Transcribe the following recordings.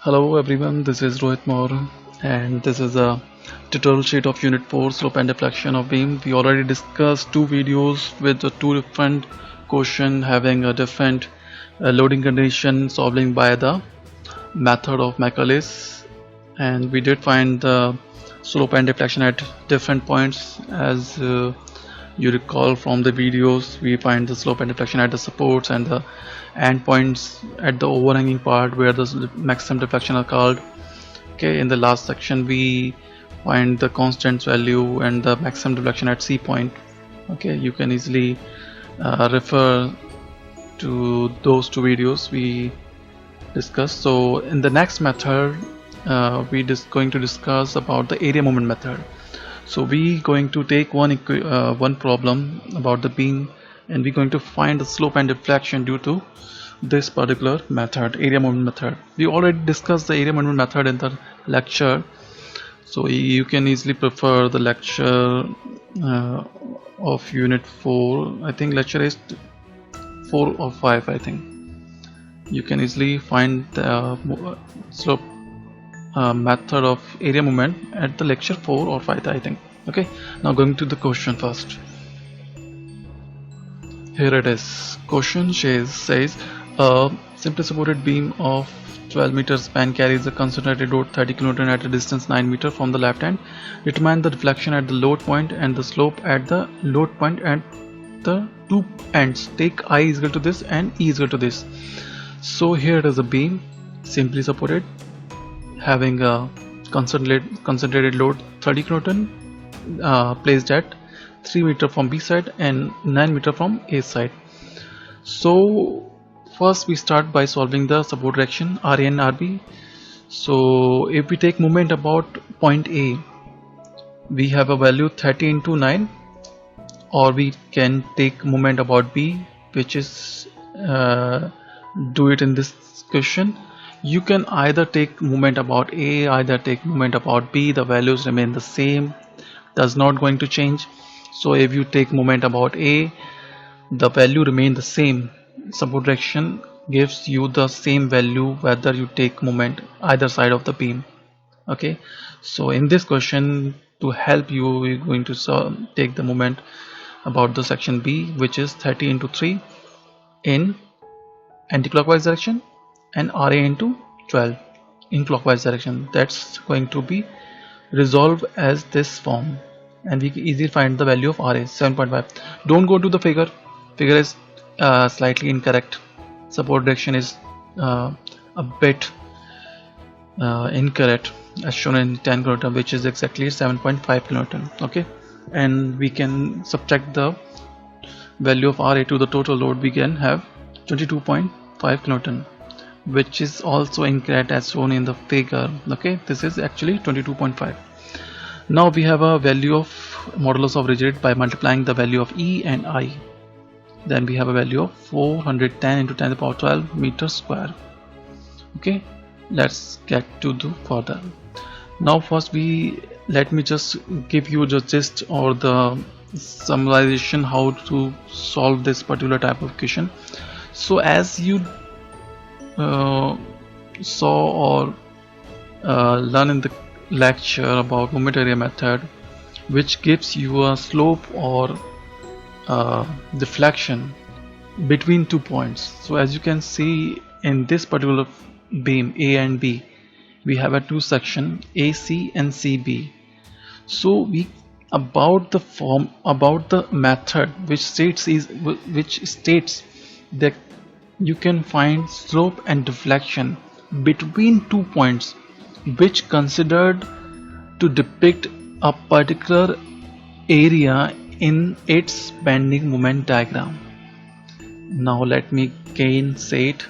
Hello everyone, this is Rohit Maurya and this is a tutorial sheet of Unit 4 Slope and Deflection of beam. We already discussed two videos with the two different questions having a different loading condition solving by the method of Michaelis, and we did find the slope and deflection at different points. As you recall from the videos, we find the slope and deflection at the supports and the end points at the overhanging part where the maximum deflection are called. Okay, in the last section we find the constant value and the maximum deflection at C point. Okay, you can easily refer to those two videos we discussed. So in the next method we going to discuss about the area moment method. So we going to take one problem about the beam, and we're going to find the slope and deflection due to this particular method, area moment method. We already discussed the area moment method in the lecture, so you can easily prefer the lecture of unit 4. I think lecture is 4 or 5. I think you can easily find the slope method of area moment at the lecture 4 or 5, I think. Okay, now going to the question first. Here it is. Question says a simply supported beam of 12 meters span carries a concentrated load 30 kN at a distance 9 meters from the left end. Determine the deflection at the load point and the slope at the load point at the two ends. Take I is equal to this and E is equal to this. So here it is a beam simply supported having a concentrated load 30 kN placed at 3 meters from B side and 9 meters from A side. So first we start by solving the support direction RA and RB. So if we take moment about point A, we have a value 30 into 9, or we can take moment about B, which is do it in this question. You can either take moment about A, either take moment about B. The values remain the same, does not going to change. So if you take moment about A, the value remain the same. Support direction gives you the same value whether you take moment either side of the beam. Okay, so in this question, to help you, we're going to take the moment about the section B, which is 30 into 3 in anti-clockwise direction and RA into 12 in clockwise direction. That's going to be resolved as this form, and we can easily find the value of RA 7.5. Don't go to the figure is slightly incorrect. Support direction is a bit incorrect as shown in 10 kN, which is exactly 7.5 kN. Okay, and we can subtract the value of RA to the total load. We can have 22.5 kN, which is also incorrect as shown in the figure. Okay, this is actually 22.5. now we have a value of modulus of rigidity by multiplying the value of E and I. Then we have a value of 410 into 10 to the power 12 meters square. Okay, let's get to do further. Now first let me just give you the gist or the summarization how to solve this particular type of question. So as you saw or learn in the lecture about moment area method, which gives you a slope or deflection between 2 points. So as you can see in this particular beam A and B, we have a two section AC and CB. So we about the method which states that you can find slope and deflection between 2 points which considered to depict a particular area in its bending moment diagram. Now let me again say it.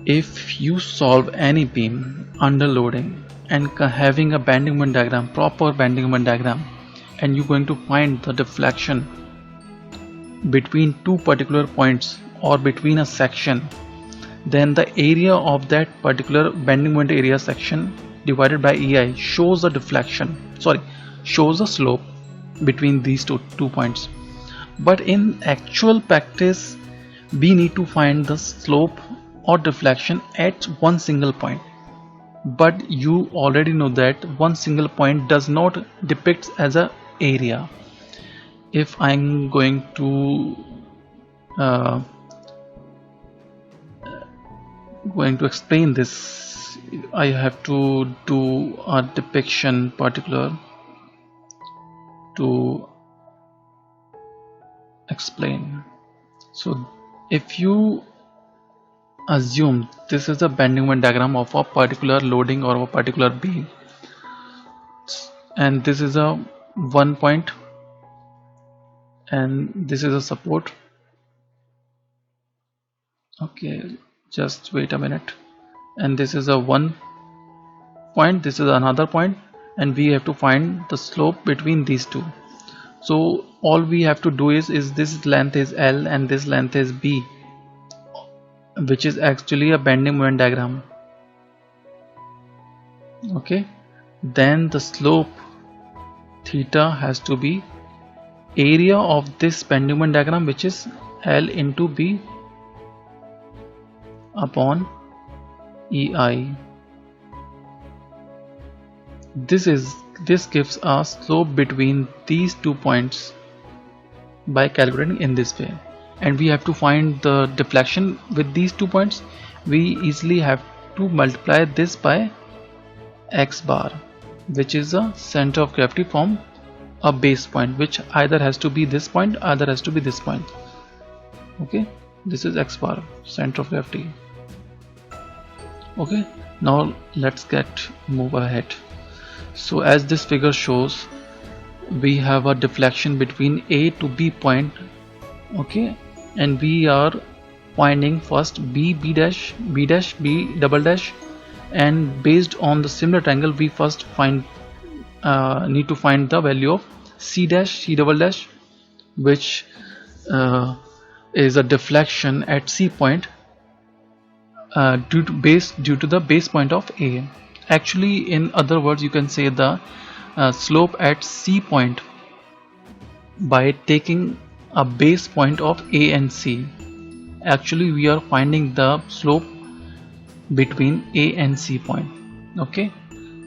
If you solve any beam under loading and having a bending moment diagram, proper bending moment diagram, and you're going to find the deflection between two particular points or between a section, then the area of that particular bending moment area section divided by EI shows the shows the slope between these two points. But in actual practice, we need to find the slope or deflection at one single point. But you already know that one single point does not depicts as a area. If I'm uh, going to explain this, I have to do a depiction particular to explain. So if you assume this is a bending moment diagram of a particular loading or a particular beam, and this is a one point, and this is a support. Okay, just wait a minute. And this is a one point, this is another point, and we have to find the slope between these two. So all we have to do is this length is L and this length is B, which is actually a bending moment diagram. Okay, then the slope theta has to be area of this bending moment diagram, which is L into B upon EI. This gives us slope between these 2 points by calculating in this way. And we have to find the deflection with these 2 points. We easily have to multiply this by x bar, which is a center of gravity from a base point, which either has to be this point, either has to be this point. Okay, this is x bar, center of gravity. Okay, now let's move ahead. So as this figure shows, we have a deflection between A to B point. Okay, and we are finding first B dash, B dash, B double dash, and based on the similar triangle, we first need to find the value of C dash, C double dash, which is a deflection at C point due to the base point of A. Actually, in other words, you can say the slope at C point by taking a base point of A and C. Actually, we are finding the slope between A and C point. Okay,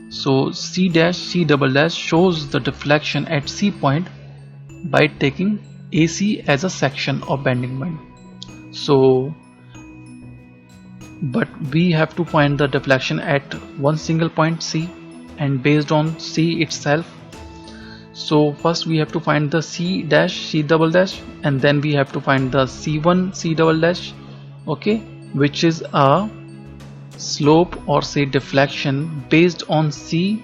so C dash, C double dash shows the deflection at C point by taking AC as a section of bending moment. So but we have to find the deflection at one single point C, and based on C itself. So first we have to find the C dash, C double dash, and then we have to find the C1, C double dash, okay, which is a slope or say deflection based on C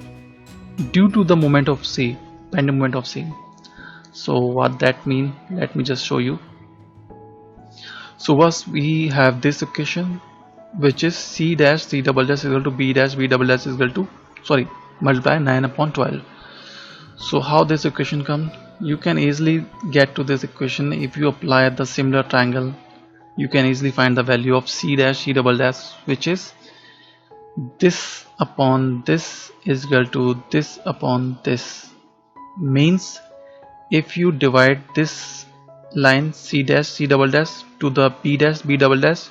due to the moment of C, bending moment of C. So what that means, let me just show you. So first we have this equation, which is C dash, C double dash is equal to B dash, B double dash is equal to, multiply 9 upon 12. So how this equation comes? You can easily get to this equation if you apply the similar triangle. You can easily find the value of C dash, C double dash, which is this upon this is equal to this upon this. Means if you divide this line C dash, C double dash to the B dash, B double dash,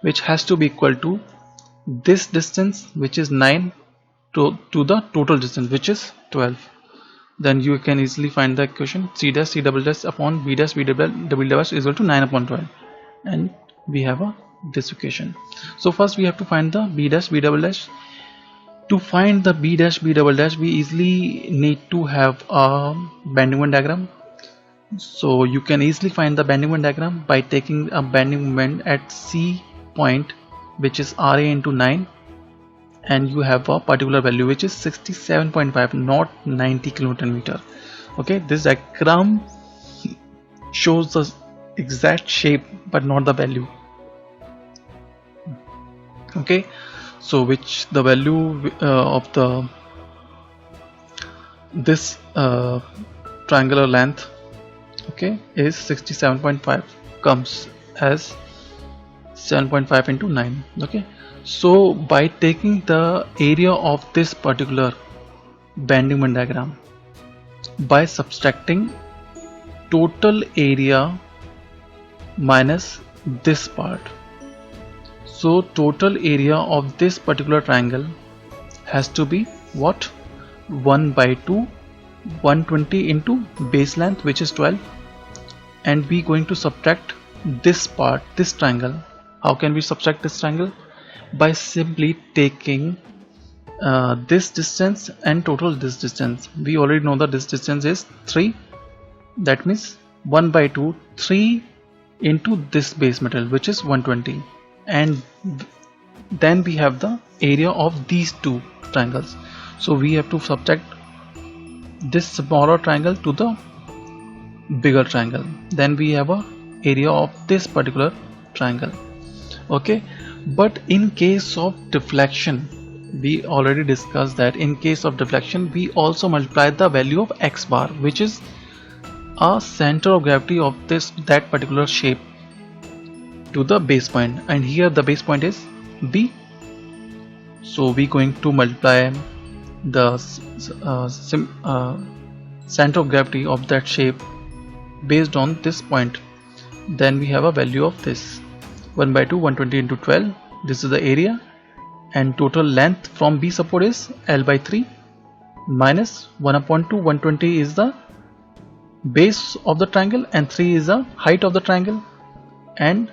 which has to be equal to this distance, which is 9, to the total distance, which is 12. Then you can easily find the equation C dash, C double dash upon B dash, B double dash is equal to 9 upon 12, and we have this equation. So first we have to find the B dash, B double dash. To find the B dash, B double dash, we easily need to have a bending moment diagram. So you can easily find the bending moment diagram by taking a bending moment at C point, which is RA into 9, and you have a particular value which is 67.5, not 90 kilonewton meter. Okay, this diagram shows the exact shape but not the value. Okay, so which the value of the this triangular length, okay, is 67.5, comes as 7.5 into 9. Okay, so by taking the area of this particular bending moment diagram by subtracting total area minus this part, So total area of this particular triangle has to be what? 1 by 2, 120 into base length, which is 12, and we going to subtract this part, this triangle. How can we subtract this triangle? By simply taking this distance and total this distance. We already know that this distance is 3, that means 1 by 2, 3 into this base metal, which is 120, and then we have the area of these two triangles. So we have to subtract this smaller triangle to the bigger triangle, then we have a area of this particular triangle. Okay, but in case of deflection, we already discussed that in case of deflection we also multiply the value of x bar, which is a center of gravity of that particular shape, to the base point, and here the base point is B. So we going to multiply the center of gravity of that shape based on this point. Then we have a value of this 1 by 2, 120 into 12. This is the area, and total length from B support is L by 3 minus 1 upon 2. 120 is the base of the triangle and 3 is the height of the triangle, and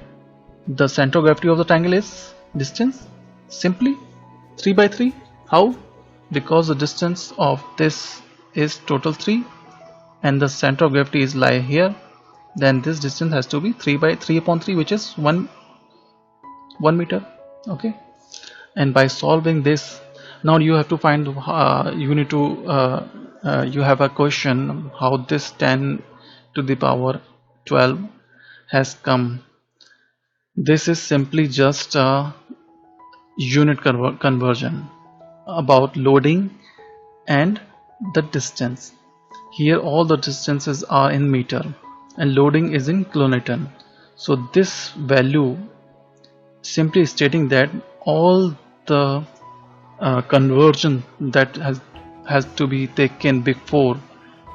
the center of gravity of the triangle is distance, simply 3 by 3. How? Because the distance of this is total 3 and the center of gravity is lie here, then this distance has to be 3 by 3 upon 3, which is 1 meter. Okay, and by solving this, now you have to find you have a question how this 10 to the power 12 has come. This is simply just a unit conversion about loading and the distance. Here all the distances are in meter and loading is in kilonewton. So this value simply stating that all the conversion that has to be taken before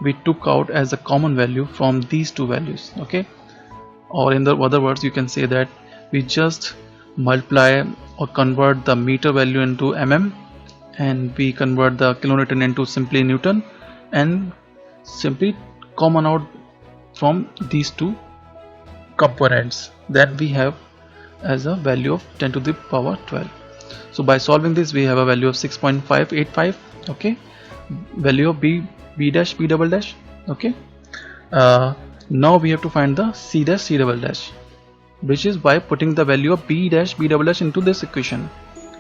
we took out as a common value from these two values. Okay, or in the other words, you can say that we just multiply or convert the meter value into mm, and we convert the kilonewton into simply newton, and simply common out from these two components that we have as a value of 10 to the power 12. So by solving this, we have a value of 6.585. okay, value of b dash b double dash. Okay, now we have to find the c dash c double dash, which is by putting the value of b dash b double dash into this equation,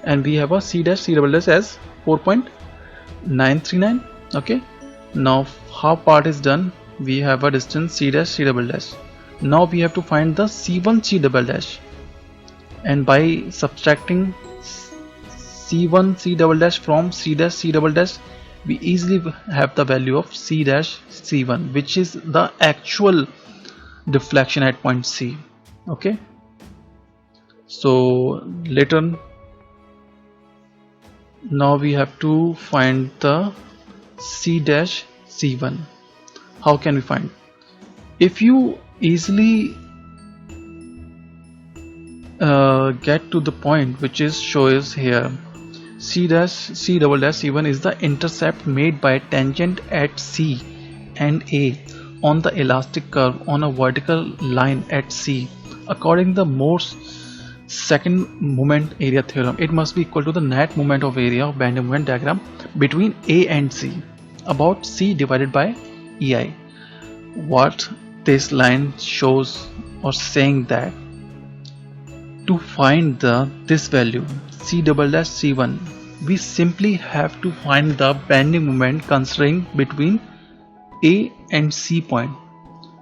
and we have a c dash c double dash as 4.939. okay, now half part is done. We have a distance c dash c double dash. Now we have to find the c1 c double dash, and by subtracting c1 c double dash from c dash c double dash, we easily have the value of c dash c1, which is the actual deflection at point C. Okay, so later, now we have to find the c dash c1. How can we find? If you easily get to the point which is shows here, c dash c double dash c1 is the intercept made by tangent at C and A on the elastic curve on a vertical line at C. According to the Morse second moment area theorem, it must be equal to the net moment of area of bending moment diagram between A and C about C divided by EI. What this line shows or saying that to find this value c double dash c1, we simply have to find the bending moment considering between A and C point.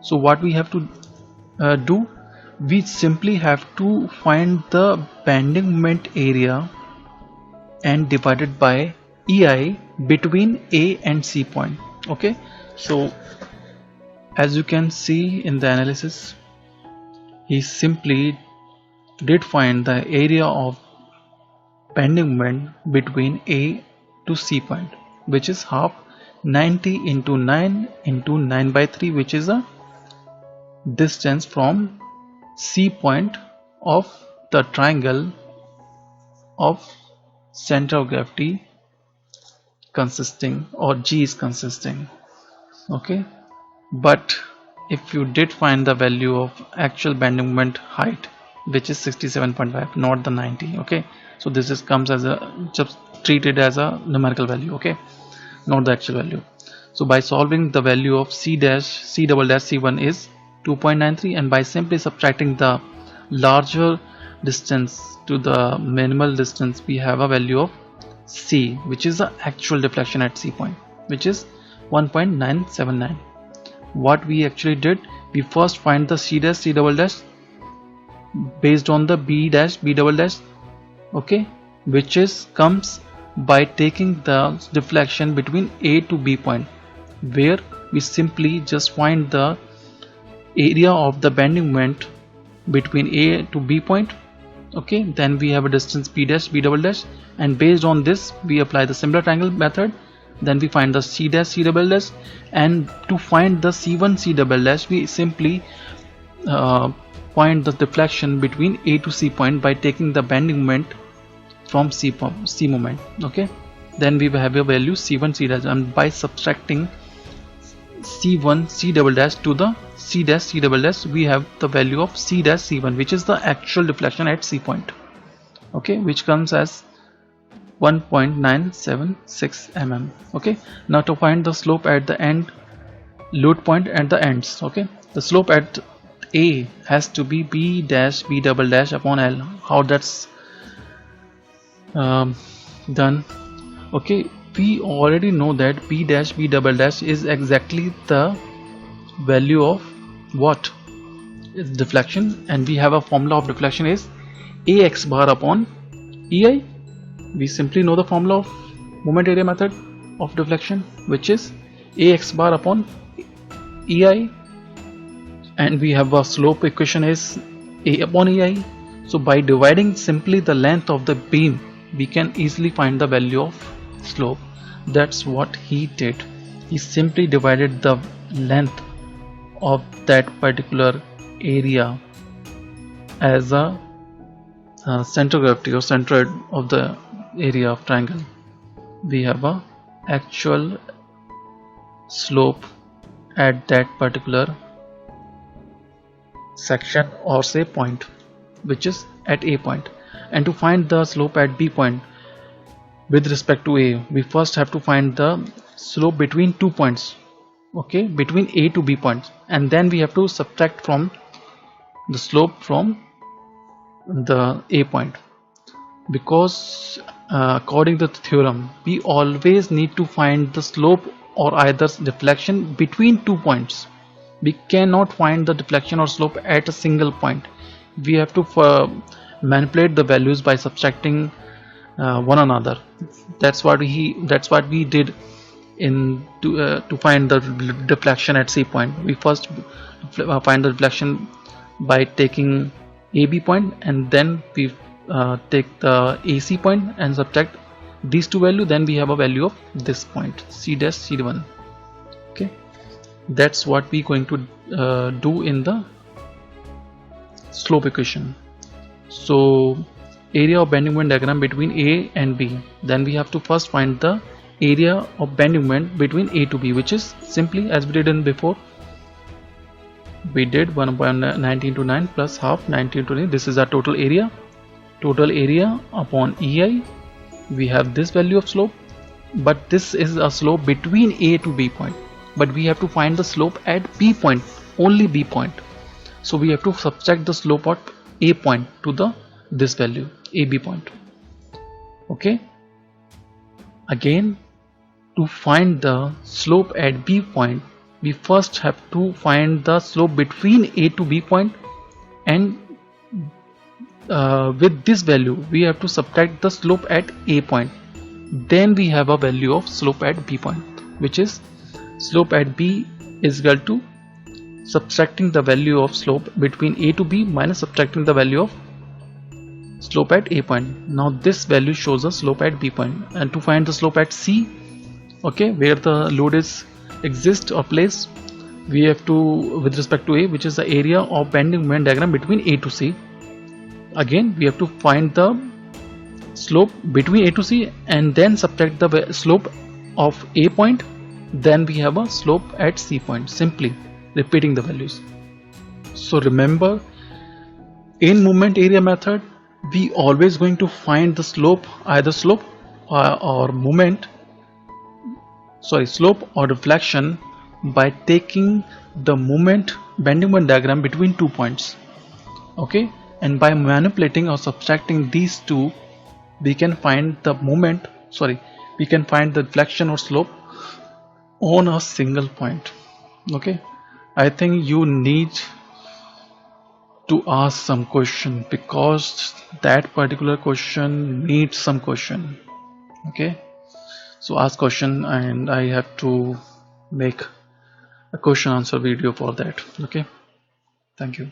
So what we have to do, we simply have to find the bending moment area and divided by EI between A and C point. Okay, so as you can see in the analysis, he simply did find the area of bending moment between A to C point, which is half 90 into 9 into 9 by 3, which is a distance from C point of the triangle of center of gravity consisting, or G is consisting. Okay, but if you did find the value of actual bending moment height, which is 67.5, not the 90. Okay, so this is comes as a, just treated as a numerical value. Okay, not the actual value. So by solving, the value of C dash C double dash C1 is 2.93, and by simply subtracting the larger distance to the minimal distance, we have a value of C, which is the actual deflection at C point, which is 1.979. What we actually did, we first find the C dash C double dash based on the B dash B double dash, okay, which is comes by taking the deflection between A to B point, where we simply just find the area of the bending moment between A to B point. Okay, then we have a distance B dash B double dash, and based on this we apply the similar triangle method. Then we find the C dash C double dash, and to find the C1 C double dash, we simply find the deflection between A to C point by taking the bending moment from C moment. Okay, then we have a value C1 C dash, and by subtracting C1 C double dash to the C dash C double dash, we have the value of C dash C1, which is the actual deflection at C point. Okay, which comes as 1.976 mm. Okay, now to find the slope at the end, load point at the ends. Okay, the slope at A has to be B dash B double dash upon L. How that's done? Okay, we already know that B dash B double dash is exactly the value of what is deflection, and we have a formula of deflection is AX bar upon EI. We simply know the formula of moment area method of deflection, which is AX bar upon EI, and we have a slope equation is A upon EI. So by dividing simply the length of the beam, we can easily find the value of slope. That's what he did. He simply divided the length of that particular area as a center of gravity or centroid of the area of triangle. We have a actual slope at that particular section or say point, which is at A point. And to find the slope at B point with respect to A, we first have to find the slope between 2 points. Okay, between A to B points, and then we have to subtract from the slope from the A point, because according to the theorem, we always need to find the slope or either deflection between 2 points. We cannot find the deflection or slope at a single point. We have to manipulate the values by subtracting one another. That's what we did in to find the deflection at C point. We first find the deflection by taking AB point, and then we take the AC point and subtract these two values. Then we have a value of this point, C dash C1. Okay, that's what we going to do in the slope equation. So area of bending moment diagram between A and B, then we have to first find the area of bending moment between A to B, which is simply as we did in before. We did 1.19 into 9 plus half 19 into 9. This is our total area. Total area upon EI. We have this value of slope, but this is a slope between A to B point. But we have to find the slope at B point, only B point. So we have to subtract the slope at A point to the this value, AB point. Okay. Again, to find the slope at B point, we first have to find the slope between A to B point, and with this value we have to subtract the slope at A point. Then we have a value of slope at B point, which is slope at B is equal to subtracting the value of slope between A to B minus subtracting the value of slope at A point. Now this value shows a slope at B point, and to find the slope at C, okay, where the load is exist or placed, we have to, with respect to A, which is the area of bending moment diagram between A to C, again we have to find the slope between A to C and then subtract the slope of A point, then we have a slope at C point, simply repeating the values. So remember, in movement area method, we always going to find the slope, either slope or slope or deflection by taking the moment bending moment diagram between 2 points. Okay, and by manipulating or subtracting these two, we can find the we can find the deflection or slope on a single point. Okay, I think you need to ask some question, because that particular question needs some question. Okay, so ask question and I have to make a question answer video for that. Okay, thank you.